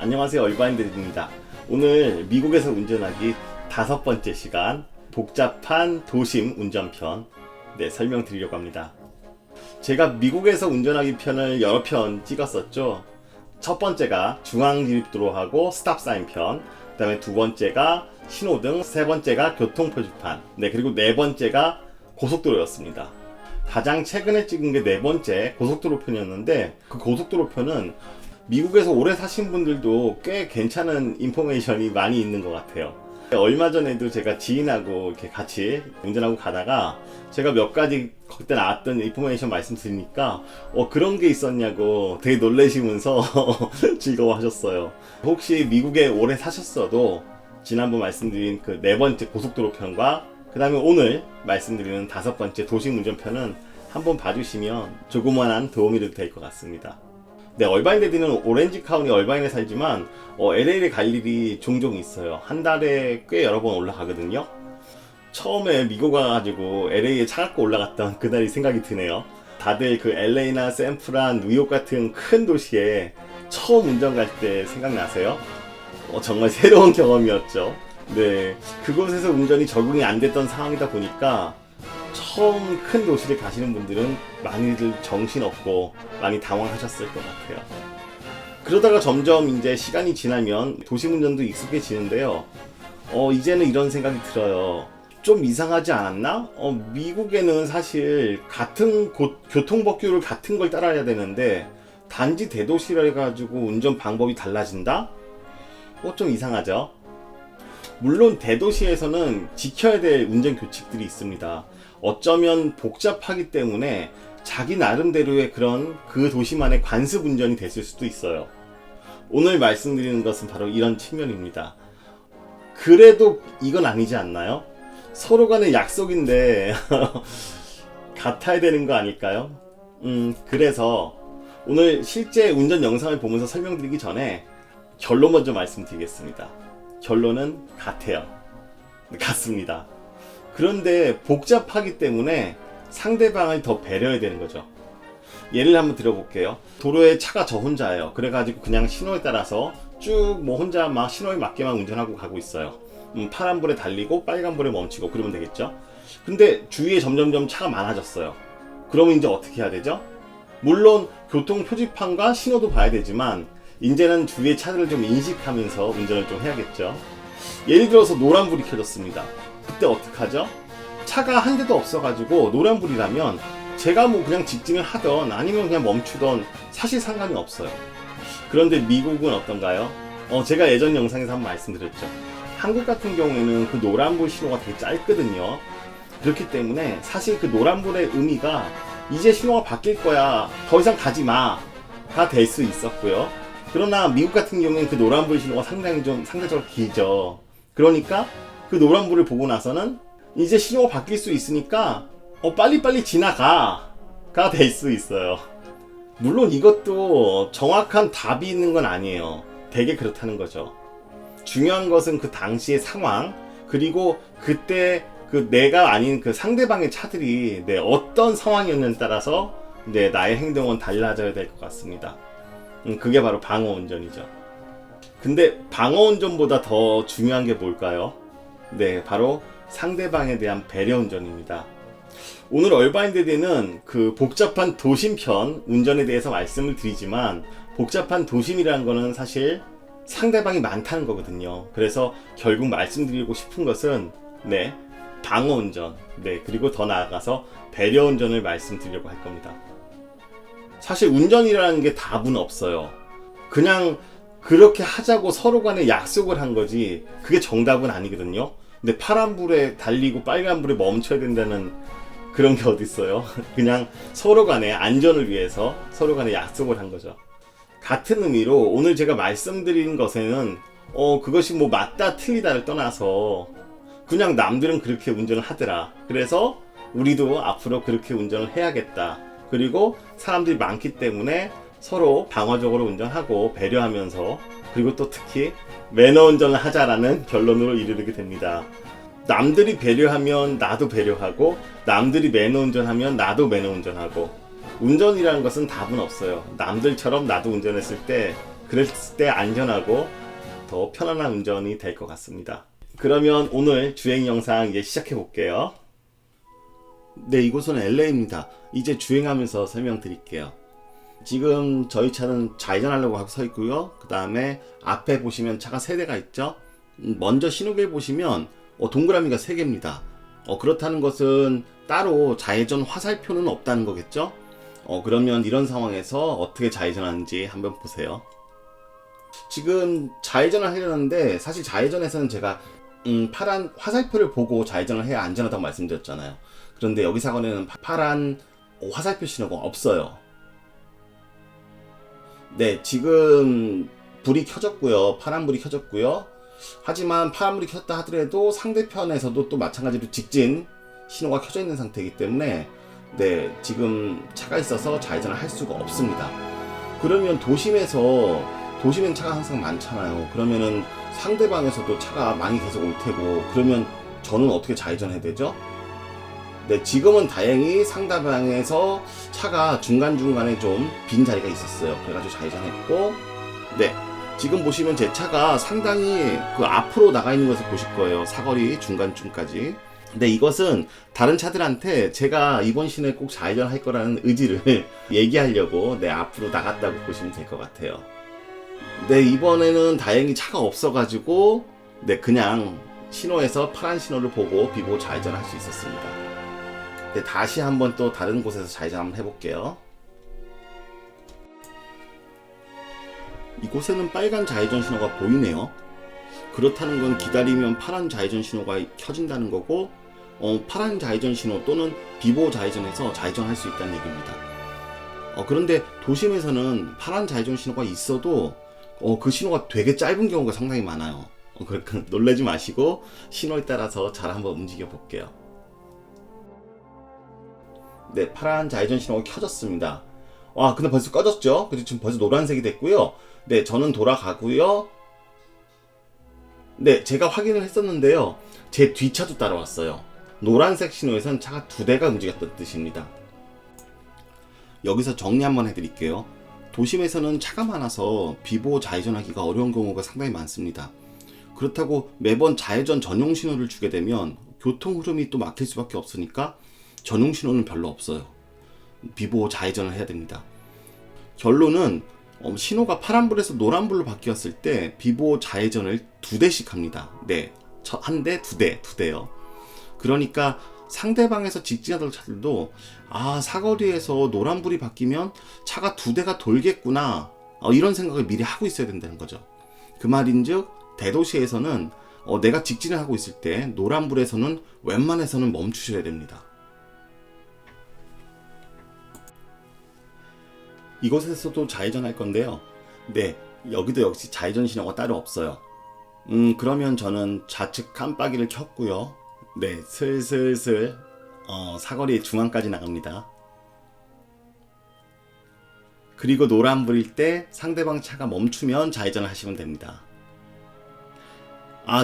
안녕하세요, 얼바인들입니다. 오늘 미국에서 운전하기 5번째 시간 복잡한 도심 운전편 설명드리려고 합니다. 제가 미국에서 운전하기 편을 여러 편 찍었었죠. 첫 번째가 중앙진입도로하고 스탑사인 편, 그 다음에 두 번째가 신호등, 세 번째가 교통표지판, 그리고 네 번째가 고속도로였습니다. 가장 최근에 찍은 게 네 번째 고속도로 편이었는데, 그 고속도로 편은 미국에서 오래 사신 분들도 꽤 괜찮은 인포메이션이 많이 있는 것 같아요. 얼마 전에도 제가 지인하고 이렇게 같이 운전하고 가다가 제가 몇 가지 그때 나왔던 인포메이션 말씀드리니까 그런 게 있었냐고 되게 놀라시면서 즐거워하셨어요. 혹시 미국에 오래 사셨어도 지난번 말씀드린 그 네 번째 고속도로 편과 그 다음에 오늘 말씀드리는 5번째 도심 운전편은 한번 봐주시면 조그만한 도움이 될 것 같습니다. 얼바인 데디는 오렌지 카운티 얼바인에 살지만 LA에 갈 일이 종종 있어요. 한 달에 꽤 여러 번 올라가거든요. 처음에 미국 와가지고 LA에 차 갖고 올라갔던 그날이 생각이 드네요. 다들 그 LA나 샌프란, 뉴욕 같은 큰 도시에 처음 운전 갈 때 생각나세요? 정말 새로운 경험이었죠. 그곳에서 운전이 적응이 안 됐던 상황이다 보니까 처음 큰 도시를 가시는 분들은 많이들 정신없고 많이 당황하셨을 것 같아요. 그러다가 점점 이제 시간이 지나면 도시운전도 익숙해지는데요. 이제는 이런 생각이 들어요. 좀 이상하지 않았나? 미국에는 사실 같은 교통법규를 같은 걸 따라야 되는데 단지 대도시라 해가지고 운전 방법이 달라진다? 좀 이상하죠? 물론 대도시에서는 지켜야 될 운전 규칙들이 있습니다. 어쩌면 복잡하기 때문에 자기 나름대로의 그런 그 도시만의 관습 운전이 됐을 수도 있어요. 오늘 말씀드리는 것은 바로 이런 측면입니다. 그래도 이건 아니지 않나요? 서로 간의 약속인데 같아야 되는 거 아닐까요? 그래서 오늘 실제 운전 영상을 보면서 설명드리기 전에 결론 먼저 말씀드리겠습니다. 결론은 같아요. 같습니다. 그런데 복잡하기 때문에 상대방을 더 배려해야 되는 거죠. 예를 한번 들어볼게요. 도로에 차가 저 혼자예요. 그래가지고 그냥 신호에 따라서 쭉 혼자 막 신호에 맞게만 운전하고 가고 있어요. 파란불에 달리고 빨간불에 멈추고 그러면 되겠죠. 근데 주위에 점점점 차가 많아졌어요. 그러면 이제 어떻게 해야 되죠? 물론 교통 표지판과 신호도 봐야 되지만 이제는 주위의 차들을 좀 인식하면서 운전을 좀 해야겠죠. 예를 들어서 노란불이 켜졌습니다. 그때 어떡하죠? 차가 한 대도 없어가지고 노란불이라면 제가 그냥 직진을 하던 아니면 그냥 멈추던 사실 상관이 없어요. 그런데 미국은 어떤가요? 제가 예전 영상에서 한번 말씀드렸죠. 한국 같은 경우에는 그 노란불 신호가 되게 짧거든요. 그렇기 때문에 사실 그 노란불의 의미가 이제 신호가 바뀔 거야, 더 이상 가지 마가 될 수 있었고요. 그러나 미국 같은 경우에는 그 노란불 신호가 상대적으로 길죠. 그러니까 그 노란불을 보고 나서는 이제 신호가 바뀔 수 있으니까 빨리빨리 지나가가 될 수 있어요. 물론 이것도 정확한 답이 있는 건 아니에요. 되게 그렇다는 거죠. 중요한 것은 그 당시의 상황, 그리고 그때 그 내가 아닌 그 상대방의 차들이 어떤 상황이었는지에 따라서 나의 행동은 달라져야 될 것 같습니다. 그게 바로 방어운전이죠. 근데 방어운전보다 더 중요한 게 뭘까요? 바로 상대방에 대한 배려운전입니다. 오늘 얼바인데디는 그 복잡한 도심편 운전에 대해서 말씀을 드리지만 복잡한 도심이라는 거는 사실 상대방이 많다는 거거든요. 그래서 결국 말씀드리고 싶은 것은 방어운전, 그리고 더 나아가서 배려운전을 말씀드리려고 할 겁니다. 사실 운전이라는 게 답은 없어요. 그냥 그렇게 하자고 서로 간에 약속을 한 거지 그게 정답은 아니거든요. 근데 파란불에 달리고 빨간불에 멈춰야 된다는 그런 게 어딨어요. 그냥 서로 간에 안전을 위해서 서로 간에 약속을 한 거죠. 같은 의미로 오늘 제가 말씀드린 것에는 그것이 맞다 틀리다를 떠나서 그냥 남들은 그렇게 운전을 하더라. 그래서 우리도 앞으로 그렇게 운전을 해야겠다. 그리고 사람들이 많기 때문에 서로 방어적으로 운전하고 배려하면서, 그리고 또 특히 매너 운전을 하자라는 결론으로 이르게 됩니다. 남들이 배려하면 나도 배려하고, 남들이 매너 운전하면 나도 매너 운전하고, 운전이라는 것은 답은 없어요. 남들처럼 나도 운전했을 때 그랬을 때 안전하고 더 편안한 운전이 될 것 같습니다. 그러면 오늘 주행 영상 이제 시작해 볼게요. 네, 이곳은 LA입니다. 이제 주행하면서 설명드릴게요. 지금 저희 차는 좌회전하려고 하고 서 있고요. 그 다음에 앞에 보시면 차가 3대가 있죠. 먼저 신호기를 보시면 동그라미가 3개입니다. 그렇다는 것은 따로 좌회전 화살표는 없다는 거겠죠. 그러면 이런 상황에서 어떻게 좌회전하는지 한번 보세요. 지금 좌회전을 하려는데 사실 좌회전에서는 제가 파란 화살표를 보고 좌회전을 해야 안전하다고 말씀드렸잖아요. 그런데 여기 사건에는 파란 화살표 신호가 없어요. 네, 지금 불이 켜졌고요. 파란불이 켜졌고요. 하지만 파란불이 켰다 하더라도 상대편에서도 또 마찬가지로 직진 신호가 켜져 있는 상태이기 때문에 네, 지금 차가 있어서 좌회전을 할 수가 없습니다. 그러면 도심엔 차가 항상 많잖아요. 그러면은 상대방에서도 차가 많이 계속 올 테고, 그러면 저는 어떻게 좌회전해야 되죠? 네, 지금은 다행히 상대방에서 차가 중간중간에 좀 빈 자리가 있었어요. 그래가지고 좌회전했고, 네, 지금 보시면 제 차가 상당히 그 앞으로 나가 있는 것을 보실 거예요. 사거리 중간쯤까지. 근데 이것은 다른 차들한테 제가 이번 시내에 꼭 좌회전할 거라는 의지를 얘기하려고 네, 앞으로 나갔다고 보시면 될 것 같아요. 네, 이번에는 다행히 차가 없어가지고 네, 그냥 신호에서 파란 신호를 보고 비보고 좌회전할 수 있었습니다. 네, 다시 한번 또 다른 곳에서 좌회전 한번 해볼게요. 이곳에는 빨간 좌회전 신호가 보이네요. 그렇다는 건 기다리면 파란 좌회전 신호가 켜진다는 거고, 파란 좌회전 신호 또는 비보호 좌회전에서 좌회전할 수 있다는 얘기입니다. 그런데 도심에서는 파란 좌회전 신호가 있어도 그 신호가 되게 짧은 경우가 상당히 많아요. 그러니까 놀라지 마시고 신호에 따라서 잘 한번 움직여 볼게요. 네, 파란 좌회전 신호가 켜졌습니다. 와, 근데 벌써 꺼졌죠? 그래서 지금 벌써 노란색이 됐고요. 네, 저는 돌아가고요. 네, 제가 확인을 했었는데요. 제 뒷차도 따라왔어요. 노란색 신호에선 차가 2대가 움직였던 뜻입니다. 여기서 정리 한번 해드릴게요. 도심에서는 차가 많아서 비보호 좌회전하기가 어려운 경우가 상당히 많습니다. 그렇다고 매번 좌회전 전용 신호를 주게 되면 교통 흐름이 또 막힐 수밖에 없으니까 전용 신호는 별로 없어요. 비보호 좌회전을 해야 됩니다. 결론은 신호가 파란불에서 노란불로 바뀌었을 때 비보호 좌회전을 2대씩 합니다. 네, 1대, 2대요. 그러니까 상대방에서 직진하던 차들도 사거리에서 노란불이 바뀌면 차가 2대가 돌겠구나, 이런 생각을 미리 하고 있어야 된다는 거죠. 그 말인즉 대도시에서는 내가 직진을 하고 있을 때 노란불에서는 웬만해서는 멈추셔야 됩니다. 이곳에서도 좌회전할 건데요. 네, 여기도 역시 좌회전 신호가 따로 없어요. 그러면 저는 좌측 깜빡이를 켰고요. 네, 슬슬슬 사거리 중앙까지 나갑니다. 그리고 노란불일 때 상대방 차가 멈추면 좌회전을 하시면 됩니다.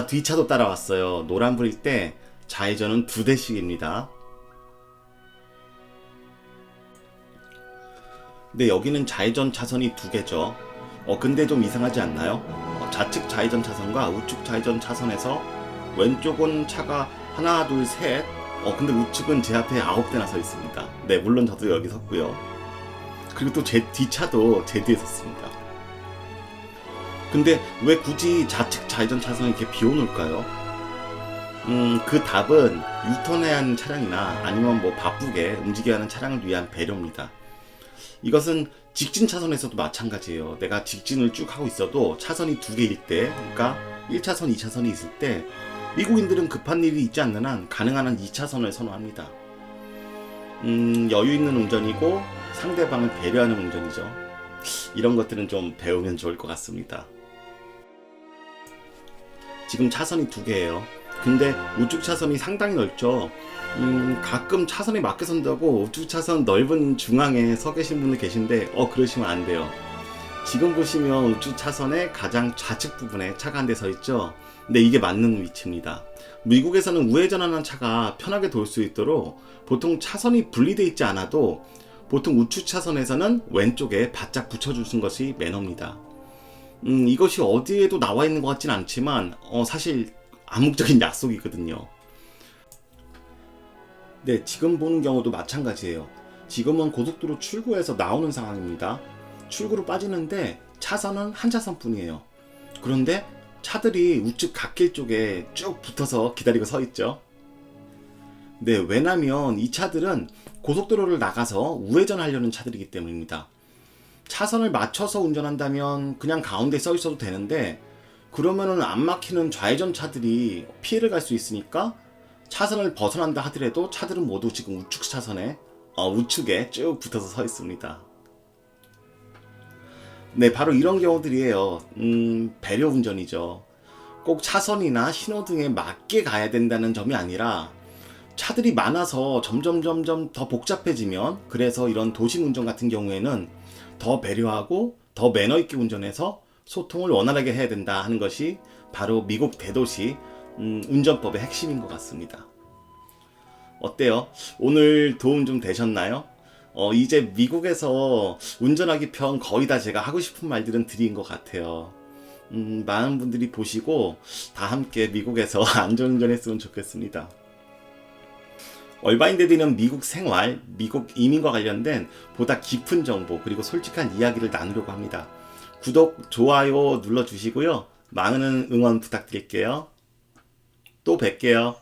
뒷차도 따라왔어요. 노란불일 때 좌회전은 2대씩입니다. 네, 여기는 좌회전 차선이 2개죠. 근데 좀 이상하지 않나요? 좌측 좌회전 차선과 우측 좌회전 차선에서 왼쪽은 차가 하나, 둘, 셋. 근데 우측은 제 앞에 9대나 서 있습니다. 네, 물론 저도 여기 섰고요. 그리고 또 제 뒤차도 제 뒤에 섰습니다. 근데 왜 굳이 좌측 좌회전 차선을 이렇게 비워놓을까요? 그 답은 유턴해야 하는 차량이나 아니면 뭐 바쁘게 움직여야 하는 차량을 위한 배려입니다. 이것은 직진 차선에서도 마찬가지예요. 내가 직진을 쭉 하고 있어도 차선이 2개일 때, 그러니까 1차선, 2차선이 있을 때 미국인들은 급한 일이 있지 않는 한 가능한 한 2차선을 선호합니다. 여유 있는 운전이고 상대방을 배려하는 운전이죠. 이런 것들은 좀 배우면 좋을 것 같습니다. 지금 차선이 2개예요. 근데 우측 차선이 상당히 넓죠. 가끔 차선에 맞게 선다고 우측 차선 넓은 중앙에 서 계신 분들 계신데 그러시면 안 돼요. 지금 보시면 우측 차선의 가장 좌측 부분에 차가 한 대 서 있죠. 근데 이게 맞는 위치입니다. 미국에서는 우회전하는 차가 편하게 돌 수 있도록 보통 차선이 분리되어 있지 않아도 보통 우측 차선에서는 왼쪽에 바짝 붙여주는 것이 매너입니다. 이것이 어디에도 나와 있는 것 같진 않지만 사실 암묵적인 약속이거든요. 네, 지금 보는 경우도 마찬가지예요. 지금은 고속도로 출구에서 나오는 상황입니다. 출구로 빠지는데 차선은 한 차선뿐이에요. 그런데 차들이 우측 갓길 쪽에 쭉 붙어서 기다리고 서 있죠. 네, 왜냐면 이 차들은 고속도로를 나가서 우회전 하려는 차들이기 때문입니다. 차선을 맞춰서 운전한다면 그냥 가운데 서 있어도 되는데, 그러면은 안 막히는 좌회전 차들이 피해를 갈 수 있으니까 차선을 벗어난다 하더라도 차들은 모두 지금 우측 차선에 우측에 쭉 붙어서 서 있습니다. 네, 바로 이런 경우들이에요. 배려 운전이죠. 꼭 차선이나 신호등에 맞게 가야 된다는 점이 아니라, 차들이 많아서 점점 더 복잡해지면, 그래서 이런 도심 운전 같은 경우에는 더 배려하고 더 매너 있게 운전해서 소통을 원활하게 해야 된다 하는 것이 바로 미국 대도시 운전법의 핵심인 것 같습니다. 어때요? 오늘 도움 좀 되셨나요? 이제 미국에서 운전하기 편 거의 다 제가 하고 싶은 말들은 드린 것 같아요. 많은 분들이 보시고 다 함께 미국에서 안전운전 했으면 좋겠습니다. 얼바인데드는 미국 생활, 미국 이민과 관련된 보다 깊은 정보, 그리고 솔직한 이야기를 나누려고 합니다. 구독, 좋아요 눌러주시고요. 많은 응원 부탁드릴게요. 또 뵐게요.